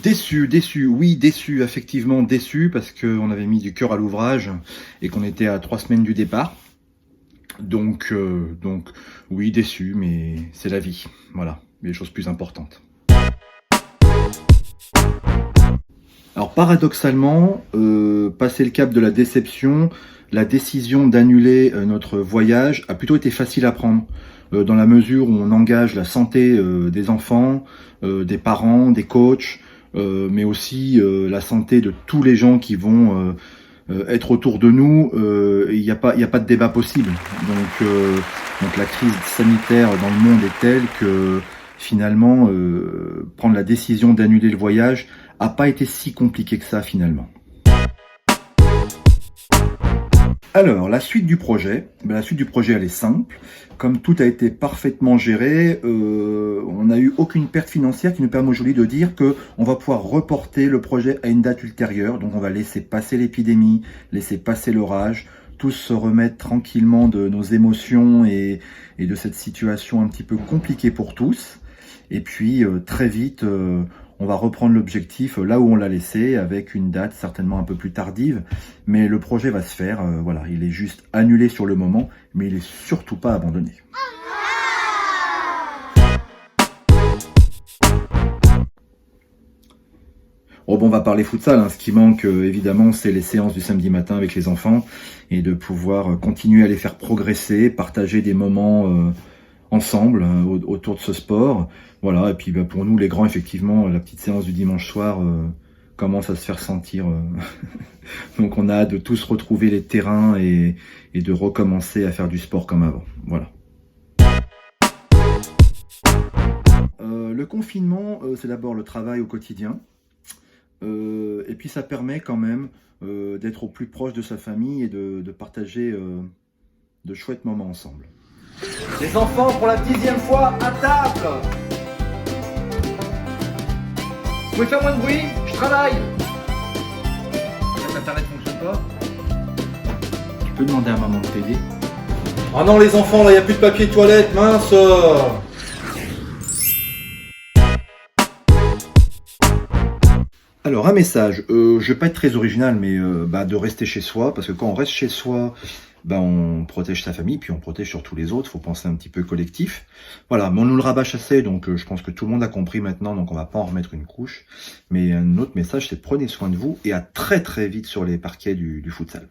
Déçu, oui, déçu, effectivement déçu, parce qu'on avait mis du cœur à l'ouvrage et qu'on était à 3 semaines du départ. Donc oui, déçu, mais c'est la vie. Voilà, il y a des choses plus importantes. Alors paradoxalement, passer le cap de la déception, la décision d'annuler notre voyage a plutôt été facile à prendre, dans la mesure où on engage la santé des enfants, des parents, des coachs, mais aussi la santé de tous les gens qui vont être autour de nous. Il n'y a pas de débat possible. Donc la crise sanitaire dans le monde est telle que finalement, prendre la décision d'annuler le voyage a pas été si compliqué que ça finalement. Alors, la suite du projet, elle est simple. Comme tout a été parfaitement géré, on n'a eu aucune perte financière qui nous permet aujourd'hui de dire que on va pouvoir reporter le projet à une date ultérieure. Donc on va laisser passer l'épidémie, laisser passer l'orage, tous se remettre tranquillement de nos émotions et de cette situation un petit peu compliquée pour tous. Et puis très vite, on va reprendre l'objectif là où on l'a laissé, avec une date certainement un peu plus tardive. Mais le projet va se faire, voilà, il est juste annulé sur le moment, mais il est surtout pas abandonné. Oh bon, on va parler futsal, hein. Ce qui manque évidemment, c'est les séances du samedi matin avec les enfants et de pouvoir continuer à les faire progresser, partager des moments ensemble autour de ce sport. Voilà, et puis pour nous les grands, effectivement, la petite séance du dimanche soir commence à se faire sentir. Donc on a hâte de tous retrouver les terrains et de recommencer à faire du sport comme avant. Voilà. Le confinement, c'est d'abord le travail au quotidien. Et puis ça permet quand même d'être au plus proche de sa famille et de partager de chouettes moments ensemble. Les enfants, pour la 10e fois, à table. Vous pouvez faire moins de bruit, je travaille. Internet fonctionne pas. Tu peux demander à maman de t'aider? Ah non les enfants, là il n'y a plus de papier de toilette, mince. Alors un message, je vais pas être très original, mais de rester chez soi, parce que quand on reste chez soi, on protège sa famille, puis on protège surtout les autres. Faut penser un petit peu collectif. Voilà, mais on nous le rabâche assez, donc je pense que tout le monde a compris maintenant, donc on va pas en remettre une couche. Mais un autre message, c'est prenez soin de vous et à très très vite sur les parquets du futsal.